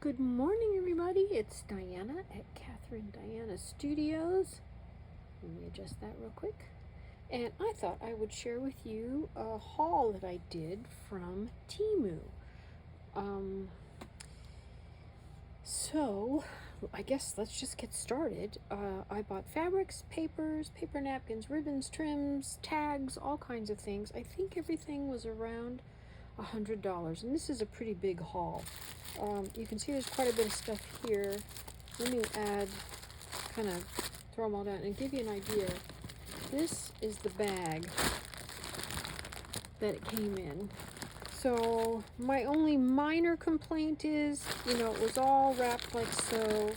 Good morning, everybody. It's Diana at Catherine Diana Studios. Let me adjust that real quick. And I thought I would share with you a haul that I did from Temu. So I guess let's just get started. I bought fabrics, papers, paper napkins, ribbons, trims, tags, all kinds of things. I think everything was around $100, and this is a pretty big haul. You can see there's quite a bit of stuff here. Let me kind of throw them all down and give you an idea. This is the bag that it came in. So my only minor complaint is, it was all wrapped like so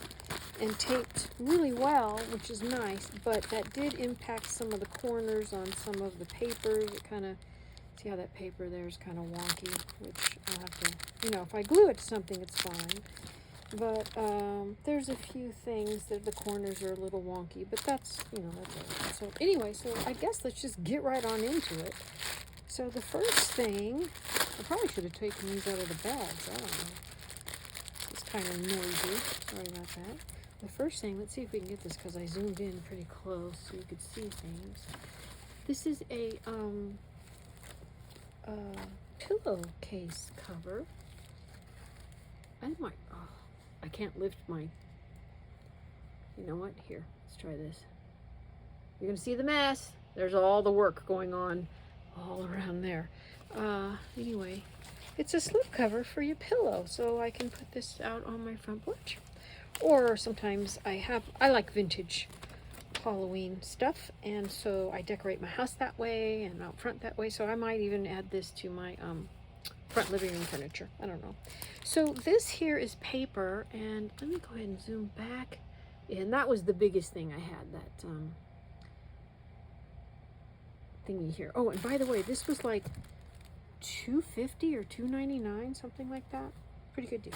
and taped really well, which is nice, but that did impact some of the corners on some of the papers. It kind of, see how that paper there is kind of wonky, which I'll have to, if I glue it to something, it's fine. But there's a few things that the corners are a little wonky, but that's, that's all. So anyway, so I guess let's just get right on into it. So the first thing, I probably should have taken these out of the bags. I don't know. It's kind of noisy. Sorry about that. The first thing, let's see if we can get this because I zoomed in pretty close so you could see things. This is a pillowcase cover. I can't lift my, you know what, here, let's try this. You're gonna see the mess. There's all the work going on all around there. Anyway, it's a slip cover for your pillow, so I can put this out on my front porch. Or sometimes I like vintage Halloween stuff, and so I decorate my house that way and out front that way. So I might even add this to my front living room furniture. I don't know. So this here is paper, and let me go ahead and zoom back. And that was the biggest thing I had, that thingy here. Oh, and by the way, this was like $2.50 or $2.99, something like that. Pretty good deal.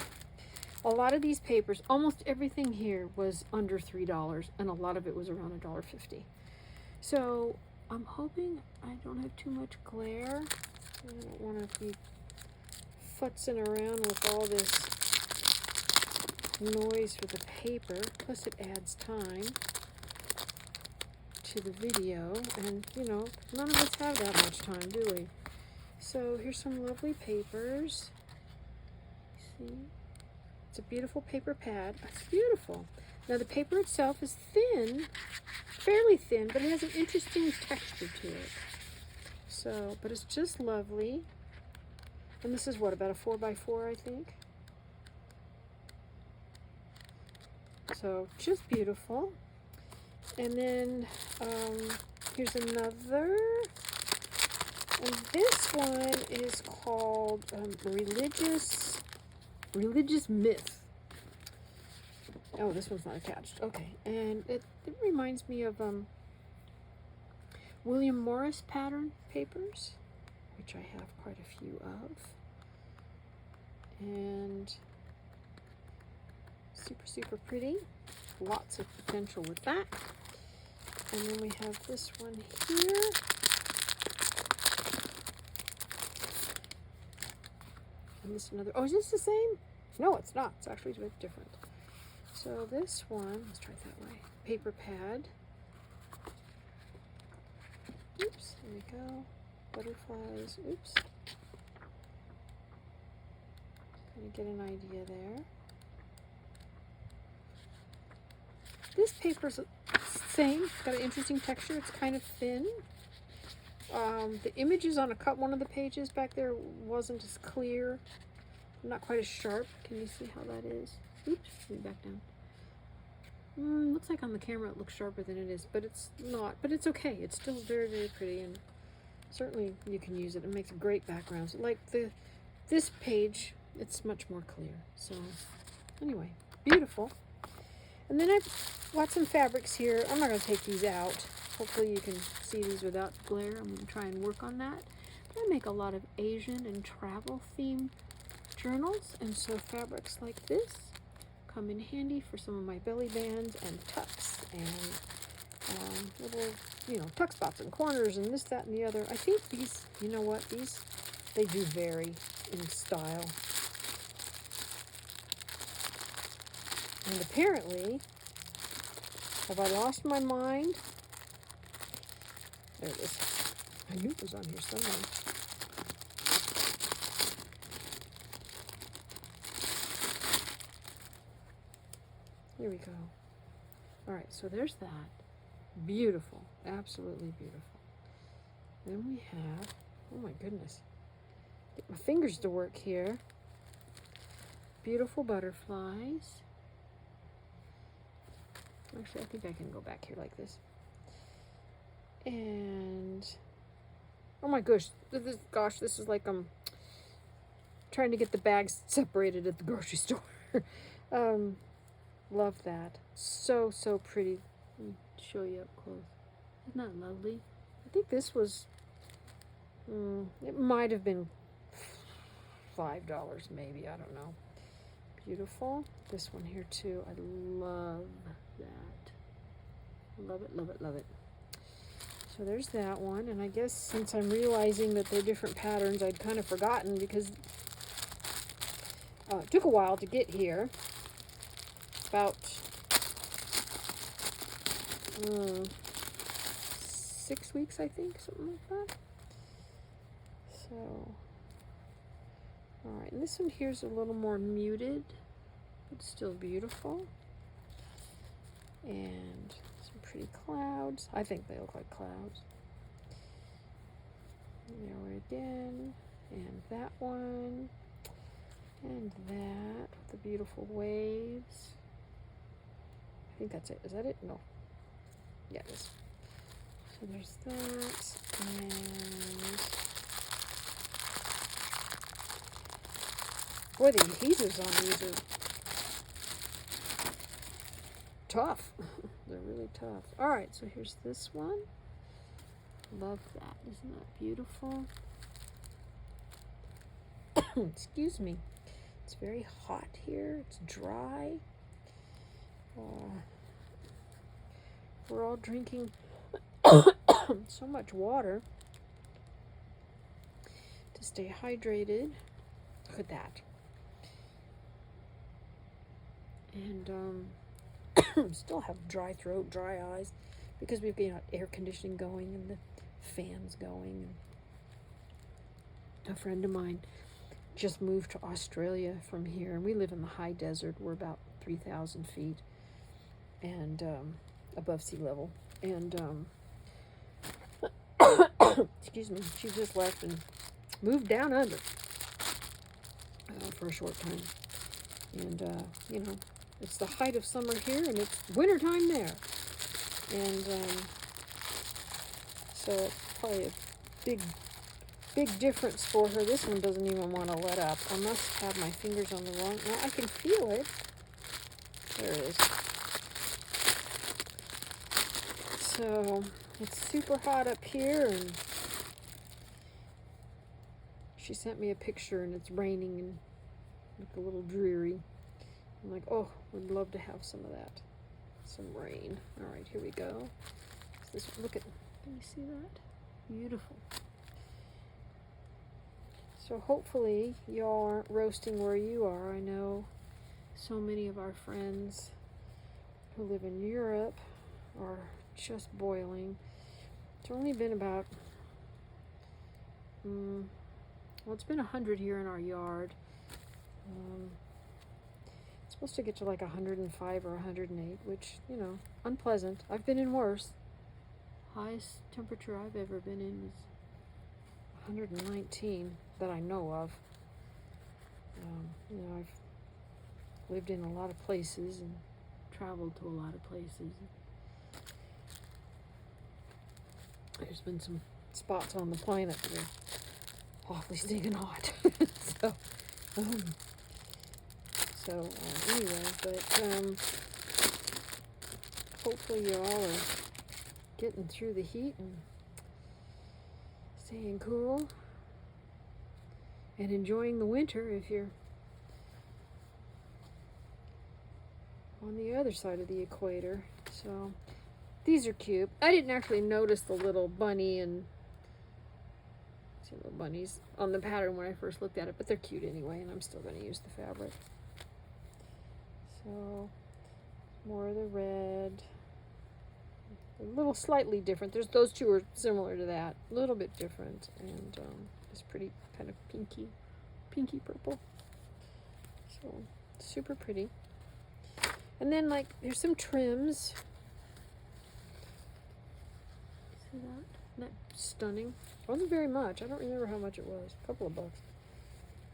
A lot of these papers, almost everything here was under $3, and a lot of it was around $1.50. So I'm hoping I don't have too much glare. I don't want to be futzing around with all this noise for the paper. Plus it adds time to the video, and none of us have that much time, do we? So here's some lovely papers. See? It's a beautiful paper pad. It's beautiful. Now the paper itself is thin, fairly thin, but it has an interesting texture to it. So, but it's just lovely. And this is what, about a 4x4, I think. So just beautiful. And then here's another. And this one is called Religious Myth. Oh, this one's not attached. Okay, and it reminds me of William Morris pattern papers, which I have quite a few of. And super, super pretty. Lots of potential with that. And then we have this one here. And this another. Oh, is this the same? No, it's not. It's actually a bit different. So this one, let's try it that way. Paper pad. Oops, there we go. Butterflies. Oops. Kind of get an idea there. This paper's the same. It's got an interesting texture. It's kind of thin. The images on one of the pages back there wasn't as clear. Not quite as sharp. Can you see how that is? Oops, let me back down. Looks like on the camera it looks sharper than it is, but it's not. But it's okay. It's still very, very pretty, and certainly you can use it. It makes a great background. So like this page, it's much more clear. So anyway, beautiful. And then I've got some fabrics here. I'm not going to take these out. Hopefully you can see these without glare. I'm going to try and work on that. But I make a lot of Asian and travel theme journals, and so fabrics like this come in handy for some of my belly bands and tucks and little, tuck spots and corners and this, that, and the other. I think these, you know what, they do vary in style. And apparently, have I lost my mind? There it is. I knew it was on here somewhere. Here we go. All right, so there's that. Beautiful, absolutely beautiful. Then we have, oh my goodness, get my fingers to work here. Beautiful butterflies. Actually, I think I can go back here like this. And, oh my gosh, this is like I'm trying to get the bags separated at the grocery store. Love that. So, so pretty. Let me show you up close. Isn't that lovely? I think this was, it might have been $5 maybe. I don't know. Beautiful. This one here too. I love that. Love it, love it, love it. So there's that one. And I guess since I'm realizing that they're different patterns, I'd kind of forgotten because it took a while to get here. About 6 weeks, I think, something like that. So, all right, and this one here's a little more muted, but still beautiful. And some pretty clouds. I think they look like clouds. And there we again, and that one, and that with the beautiful waves. I think that's it. Is that it? No. Yeah, it is. So there's that. And boy, the adhesives on these are tough. They're really tough. All right, so here's this one. Love that. Isn't that beautiful? Excuse me. It's very hot here. It's dry. We're all drinking so much water to stay hydrated. Look at that. And still have dry throat, dry eyes, because we've got air conditioning going and the fans going. And a friend of mine just moved to Australia from here, and we live in the high desert. We're about 3,000 feet and above sea level. And excuse me, she just left and moved down under for a short time. And you know, it's the height of summer here, and it's wintertime there. And so it's probably a big difference for her. This one doesn't even want to let up. I must have my fingers on the wrong. Now I can feel it. There it is. So it's super hot up here, and she sent me a picture, and it's raining and look a little dreary. I'm like, oh, would love to have some of that, some rain. All right, here we go. This, look at, can you see that? Beautiful. So hopefully y'all aren't roasting where you are. I know so many of our friends who live in Europe are just boiling. It's only been about, well, it's been 100 here in our yard. It's supposed to get to like 105 or 108, which, you know, unpleasant. I've been in worse. Highest temperature I've ever been in was 119 that I know of. You know, I've lived in a lot of places and traveled to a lot of places. There's been some spots on the planet that are awfully stinking hot. Anyway, but hopefully you all are getting through the heat and staying cool and enjoying the winter if you're on the other side of the equator. So these are cute. I didn't actually notice the little bunny and little bunnies on the pattern when I first looked at it, but they're cute anyway, and I'm still going to use the fabric. So More of the red. A little slightly different. Those two are similar to that. A little bit different. And it's pretty kind of pinky purple. So super pretty. And then like there's some trims. See that? Isn't that stunning? It wasn't very much. I don't remember how much it was. A couple of bucks.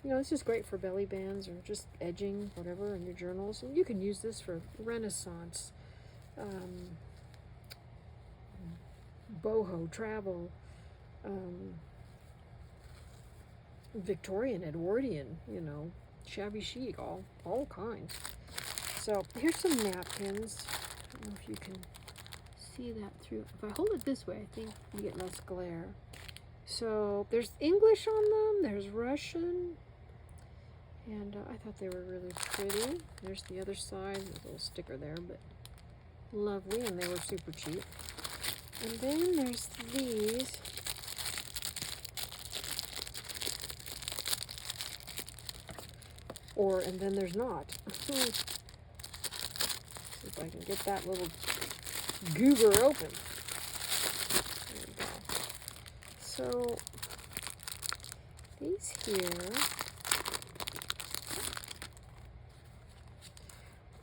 You know, it's just great for belly bands or just edging, whatever, in your journals. And you can use this for Renaissance, boho, travel, Victorian, Edwardian, you know, shabby chic, all kinds. So here's some napkins. I don't know if you can see that through. If I hold it this way, I think you get less glare. So there's English on them, there's Russian, and I thought they were really pretty. There's the other side, there's a little sticker there, but lovely, and they were super cheap. And then there's these. And then there's not. See if I can get that little goober open. There we go. So these here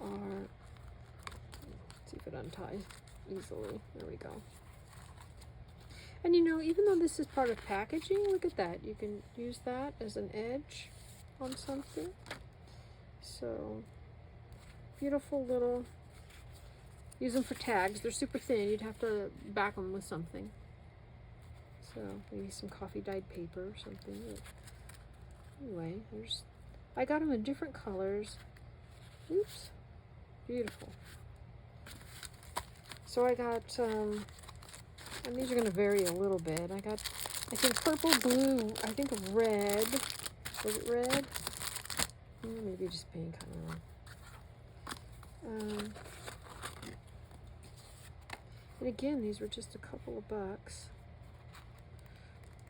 are, let's see if it unties easily. There we go. And you know, even though this is part of packaging, look at that. You can use that as an edge on something. So beautiful little, use them for tags. They're super thin. You'd have to back them with something. So maybe some coffee dyed paper or something. Anyway, I got them in different colors. Oops, beautiful. So I got, and these are going to vary a little bit. I got, I think purple, blue, I think red. Was it red? Maybe just pink, I don't know. And again, these were just a couple of bucks.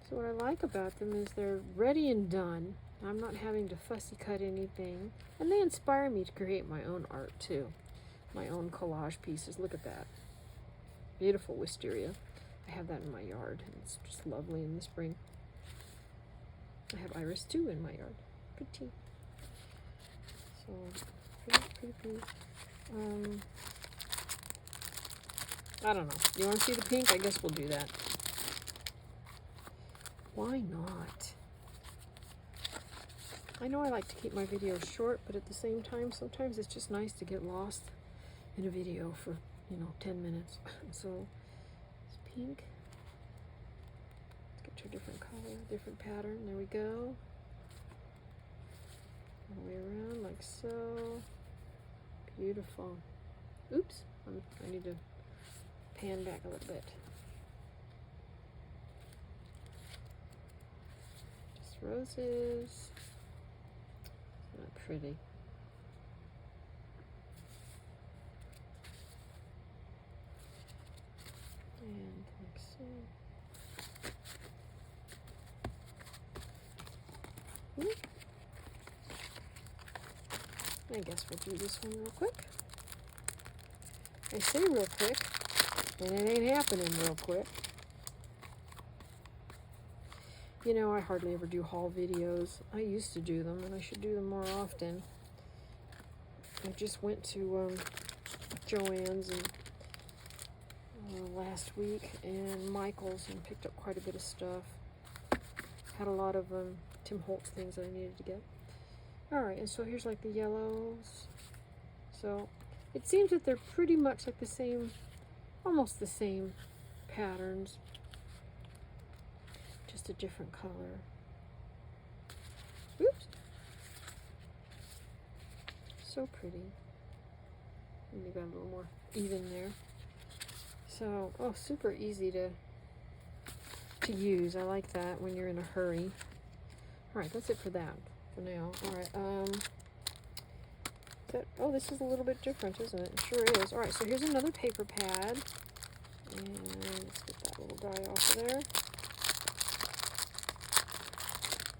So what I like about them is they're ready and done. I'm not having to fussy cut anything. And they inspire me to create my own art too. My own collage pieces. Look at that. Beautiful wisteria. I have that in my yard. It's just lovely in the spring. I have iris too in my yard. Pretty. So, pretty. I don't know. You want to see the pink? I guess we'll do that. Why not? I know I like to keep my videos short, but at the same time, sometimes it's just nice to get lost in a video for, 10 minutes. So, it's pink. Let's get to a different color, different pattern. There we go. All the way around, like so. Beautiful. Oops, I need to pan back a little bit. Just roses. Not pretty. And like so. I guess we'll do this one real quick. I say real quick, and it ain't happening real quick. You know, I hardly ever do haul videos. I used to do them, and I should do them more often. I just went to Joann's last week and Michael's and picked up quite a bit of stuff. Had a lot of Tim Holtz things that I needed to get. Alright, and so here's like the yellows. So it seems that they're pretty much like the same, almost the same patterns. Just a different color. Oops. So pretty. Maybe got a little more even there. So, super easy to use. I like that when you're in a hurry. Alright, that's it for that for now. Alright, this is a little bit different, isn't it? It sure is. Alright, so here's another paper pad. And let's get that little guy off of there.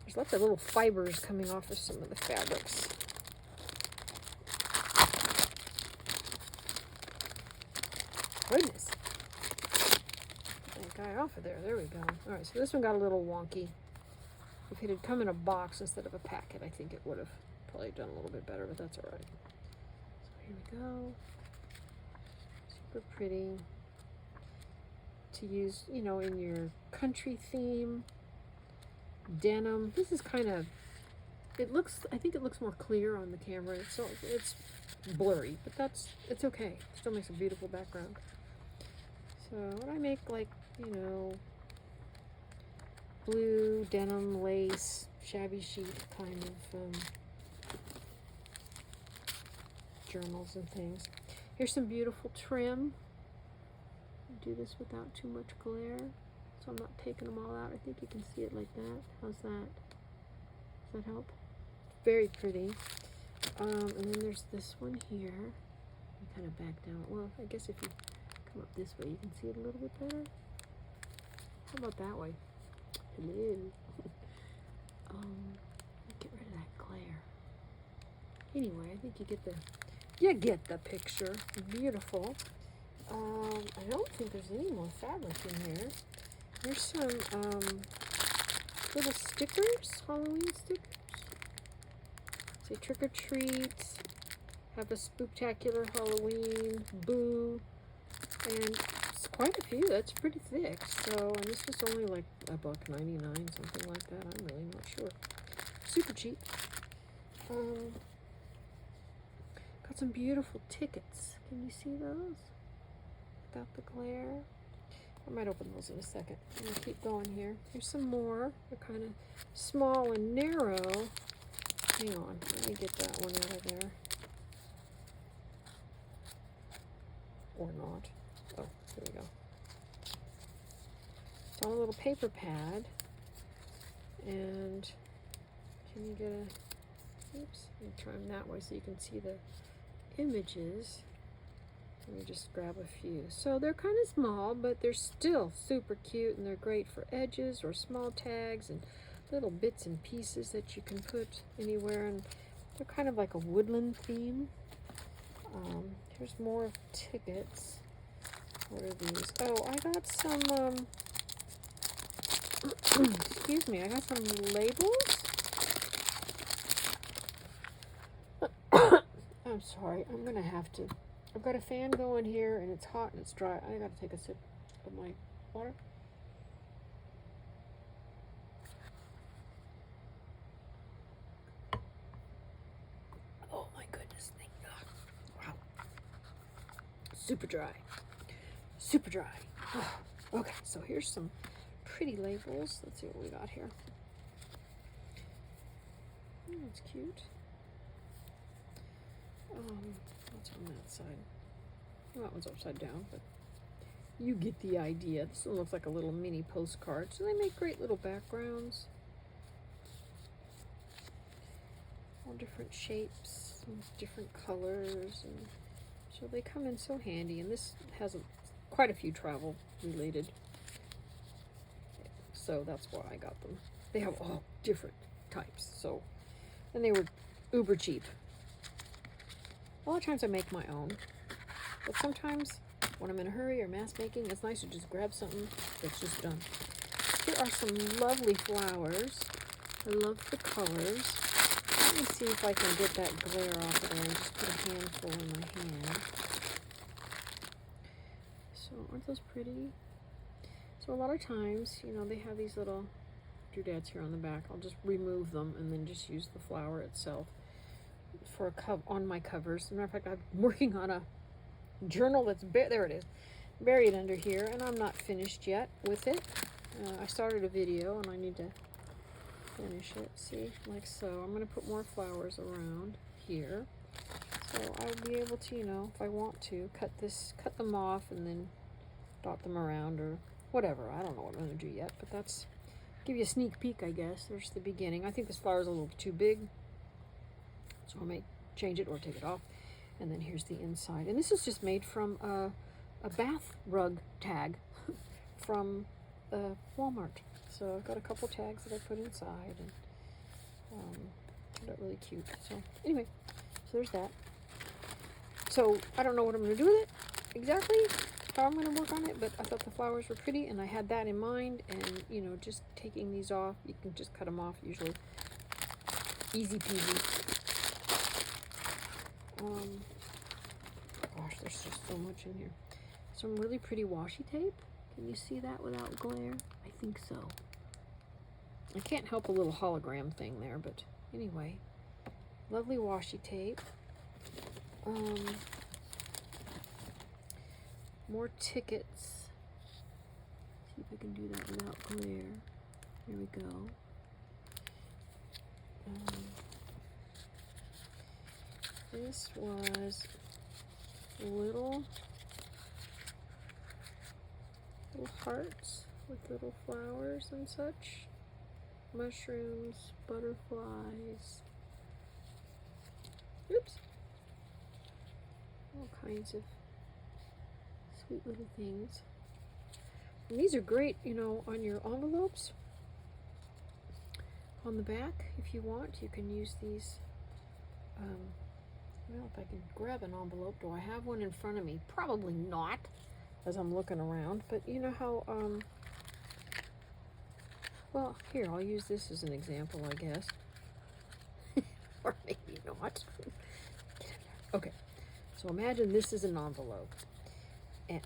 There's lots of little fibers coming off of some of the fabrics. goodness. Get that guy off of there. There we go. All right, so this one got a little wonky. If it had come in a box instead of a packet, I think it would have probably done a little bit better, but that's all right. So here we go. Super pretty to use, you know, in your country theme. Denim. This is kind of, it looks, I think it looks more clear on the camera. It's blurry, but it's okay. It still makes a beautiful background. So what I make, like, you know, blue denim lace shabby chic kind of journals and things. Here's some beautiful trim. Do this without too much glare, so I'm not taking them all out. I think you can see it like that. How's that? Does that help? Very pretty. And then there's this one here. You kind of back down. Well, I guess if you come up this way, you can see it a little bit better. How about that way? Hello. Get rid of that glare. Anyway, I think you get the picture. Beautiful. I don't think there's any more fabric in here. There's some little stickers, Halloween stickers. Say trick or treat, have a spooktacular Halloween, boo, and it's quite a few. That's pretty thick. So, and this was only like $1.99, something like that. I'm really not sure. Super cheap. Got some beautiful tickets. Can you see those? Without the glare. I might open those in a second. I'm gonna keep going here. Here's some more. They're kind of small and narrow. Hang on, let me get that one out of there. Or not. Oh, here we go. It's on a little paper pad. And can you get a, oops, let me try them that way so you can see the images. Let me just grab a few. So they're kind of small, but they're still super cute, and they're great for edges or small tags and little bits and pieces that you can put anywhere. And they're kind of like a woodland theme. Here's more tickets. What are these? Oh, I got some, excuse me, I got some labels. I'm sorry, I'm gonna have to. I've got a fan going here, and it's hot and it's dry. I gotta take a sip of my water. Oh my goodness, thank God. Wow. Super dry. Super dry. Oh, okay, so here's some pretty labels. Let's see what we got here. Oh, that's cute. What's on that side? Well, that one's upside down, but you get the idea. This one looks like a little mini postcard. So they make great little backgrounds. All different shapes, and different colors, and so they come in so handy. And this has quite a few travel related, so that's why I got them. They have all different types. So, and they were uber cheap. A lot of times I make my own, but sometimes when I'm in a hurry or mass making, it's nice to just grab something that's just done. Here are some lovely flowers. I love the colors. Let me see if I can get that glare off of there and just put a handful in my hand. So aren't those pretty? So a lot of times, you know, they have these little doodads here on the back. I'll just remove them and then just use the flower itself for a on my covers. As a matter of fact, I'm working on a journal that's there it is, buried under here, and I'm not finished yet with it. I started a video and I need to finish it. See, like so. I'm going to put more flowers around here, so I'll be able to, you know, if I want to, cut them off and then dot them around or whatever. I don't know what I'm going to do yet, but that's give you a sneak peek, I guess. There's the beginning. I think this flower's a little too big, so I may change it or take it off. And then here's the inside. And this is just made from a bath rug tag from Walmart. So I've got a couple tags that I put inside, and turned out really cute. So anyway, so there's that. So I don't know what I'm going to do with it exactly. how I'm going to work on it, but I thought the flowers were pretty, and I had that in mind, and, you know, just taking these off, you can just cut them off usually. Easy peasy. Gosh, there's just so much in here. Some really pretty washi tape. Can you see that without glare? I think so. I can't help a little hologram thing there, but anyway. Lovely washi tape. More tickets. See if I can do that without glare. Here we go. This was little hearts with little flowers and such. Mushrooms, butterflies. Oops. All kinds of sweet little things. And these are great, you know, on your envelopes. On the back, if you want, you can use these. Well, if I can grab an envelope, do I have one in front of me? Probably not, as I'm looking around. But you know how, well, here, I'll use this as an example, I guess. Or maybe not. Okay, so imagine this is an envelope.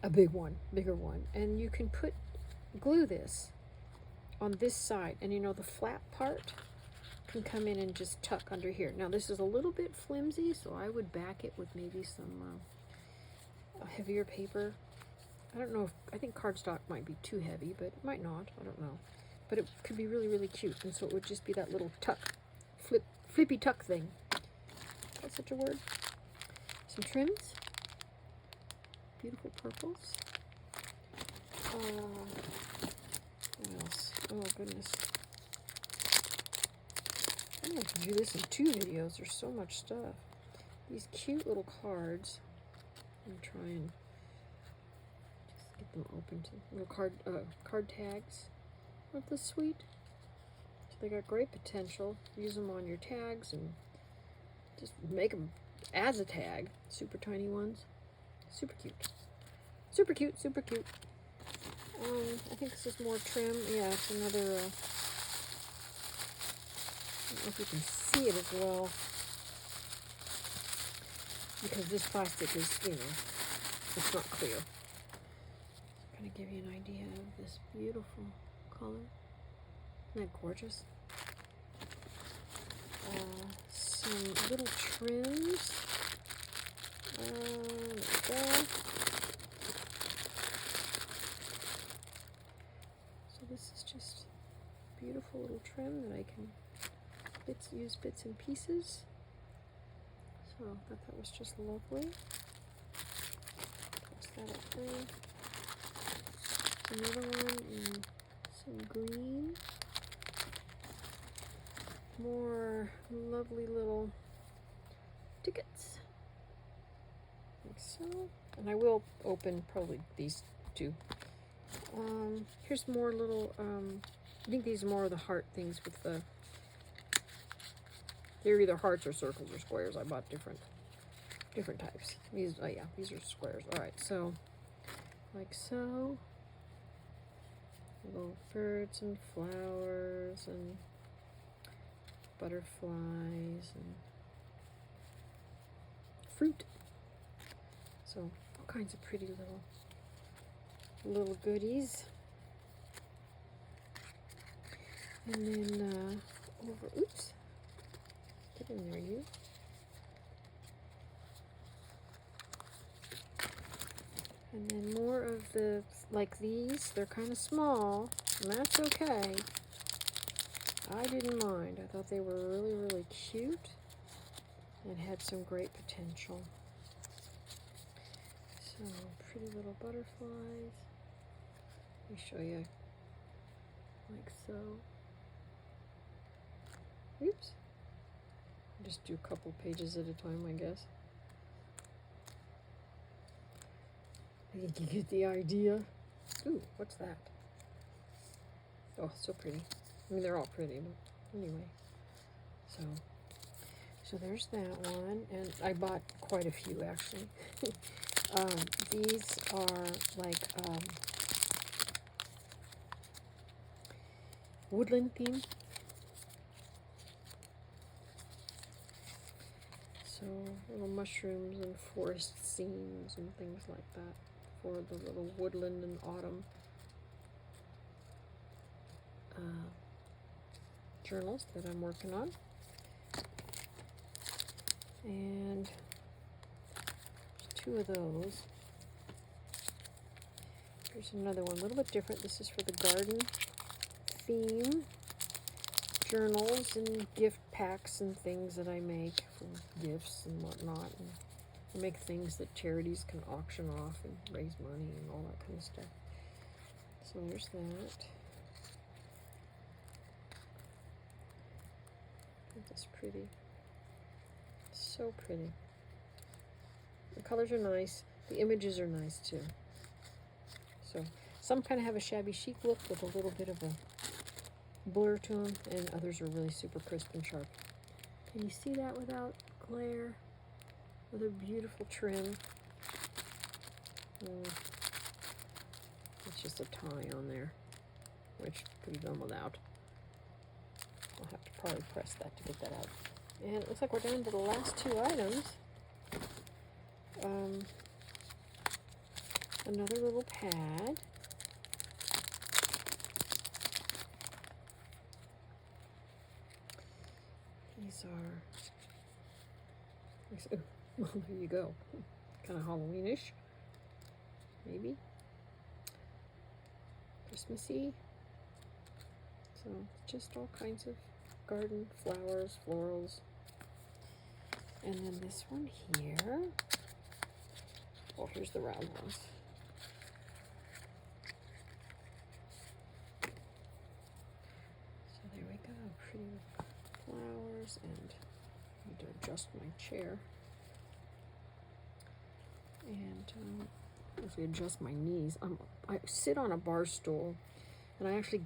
A big one, bigger one. And you can glue this on this side. And you know, the flat part can come in and just tuck under here. Now this is a little bit flimsy, so I would back it with maybe some heavier paper. I don't know if, I think cardstock might be too heavy, but it might not, I don't know. But it could be really, really cute, and so it would just be that little tuck, flippy tuck thing. Is that such a word? Some trims. Beautiful purples. What else? Oh goodness. I'm going to do this in 2 videos. There's so much stuff. These cute little cards. I'm trying just get them open to little card tags. Aren't those sweet? So they got great potential. Use them on your tags and just make them as a tag. Super tiny ones. Super cute. Super cute, super cute. I think this is more trim. Yeah, it's another I don't know if you can see it as well, because this plastic is, you know, it's not clear. I'm going to give you an idea of this beautiful color. Isn't that gorgeous? Some little trims. There we go. So this is just a beautiful little trim that I can use bits and pieces. So I thought that was just lovely. Toss that up there. Another one in some green. More lovely little tickets. Like so. And I will open probably these 2. Here's more little, I think these are more of the heart things with the, they're either hearts or circles or squares. I bought different types. These, oh yeah, these are squares. All right, so like so. Little birds and flowers and butterflies and fruit. So all kinds of pretty little goodies. And then oops. Get in there, you. And then more of the, like these, they're kind of small, and that's okay. I didn't mind. I thought they were really, really cute and had some great potential. So, pretty little butterflies. Let me show you, like so. Oops. Just do a couple pages at a time, I guess. I think you get the idea. Ooh, what's that? Oh, so pretty. I mean, they're all pretty, but anyway. So there's that one, and I bought quite a few actually. These are like woodland theme. So little mushrooms and forest scenes and things like that for the little woodland and autumn journals that I'm working on. And two of those. Here's another one, a little bit different. This is for the garden theme. Journals and gift packs and things that I make for gifts and whatnot. And I make things that charities can auction off and raise money and all that kind of stuff. So there's that. Isn't this pretty? So pretty. The colors are nice. The images are nice too. So some kind of have a shabby chic look with a little bit of a blur to them, and others are really super crisp and sharp. Can you see that without glare? With a beautiful trim. It's just a tie on there, which could be done without. I'll have to probably press that to get that out. And it looks like we're down to the last two items. Another little pad. These are, well, there you go. Kind of Halloweenish, maybe. Christmassy. So just all kinds of garden flowers, florals. And then this one here. Oh, here's the round ones. So there we go, pretty flowers, and I need to adjust my chair. And if we adjust my knees, I sit on a bar stool, and I actually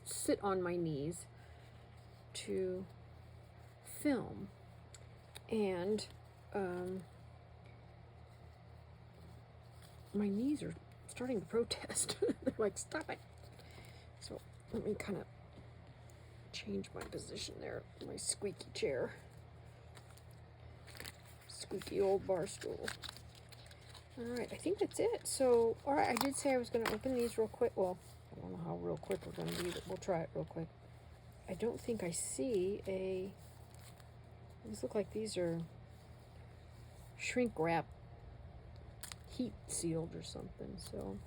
sit on my knees to film, and my knees are starting to protest. They're like, stop it. So let me kind of change my position there. My squeaky chair. Squeaky old bar stool. Alright, I think that's it. So, alright, I did say I was going to open these real quick. Well, I don't know how real quick we're going to do it. We'll try it real quick. I don't think I see a... These look like these are shrink wrap, heat sealed or something. So,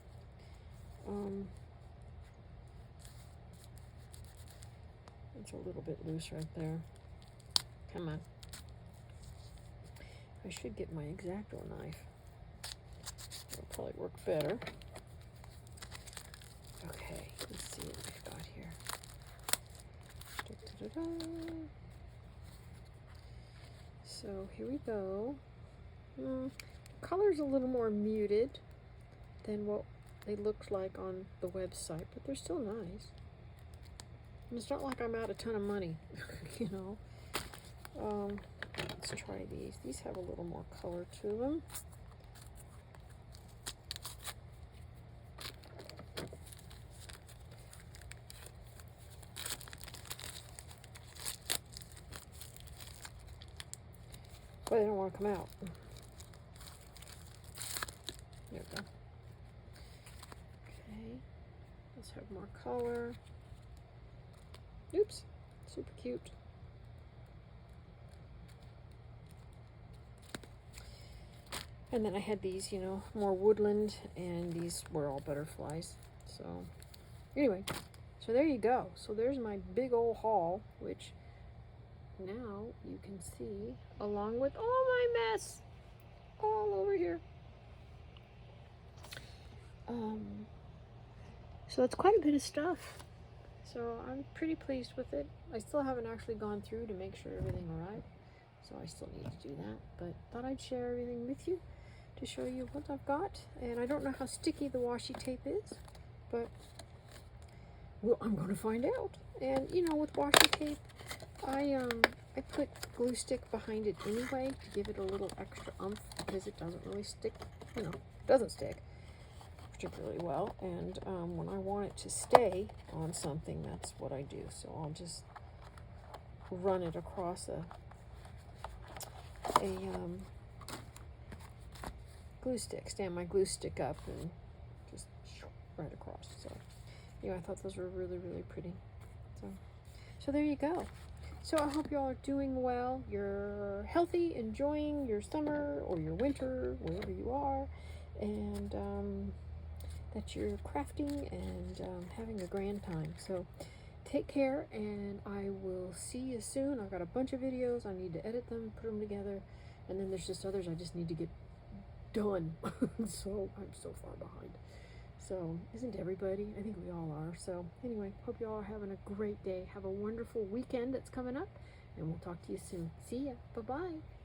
it's a little bit loose right there. Come on. I should get my X-Acto knife. It'll probably work better. Okay, let's see what we've got here. Da-da-da-da. So here we go. The color's a little more muted than what they looked like on the website, but they're still nice. And it's not like I'm out a ton of money, you know. Let's try these. These have a little more color to them. But they don't want to come out. There we go. Okay. Let's have more color. Oops. Super cute. And then I had these, you know, more woodland, and these were all butterflies. So, anyway, so there you go. So there's my big old haul, which now you can see along with all my mess all over here. So it's quite a bit of stuff. So I'm pretty pleased with it. I still haven't actually gone through to make sure everything arrived. So I still need to do that. But thought I'd share everything with you to show you what I've got. And I don't know how sticky the washi tape is, but well, I'm going to find out. And you know, with washi tape, I put glue stick behind it anyway to give it a little extra oomph because it doesn't really stick you know, doesn't stick particularly well. And when I want it to stay on something, that's what I do. So I'll just run it across a glue stick, stand my glue stick up and just right across. So anyway, I thought those were really, really pretty. So there you go. So I hope you all are doing well. You're healthy, enjoying your summer or your winter, wherever you are, and that you're crafting and having a grand time. So take care, and I will see you soon. I've got a bunch of videos. I need to edit them, put them together, and then there's just others I just need to get done. So I'm so far behind. So isn't everybody? I think we all are. So anyway, hope you all are having a great day. Have a wonderful weekend that's coming up, and we'll talk to you soon. See ya. Bye-bye.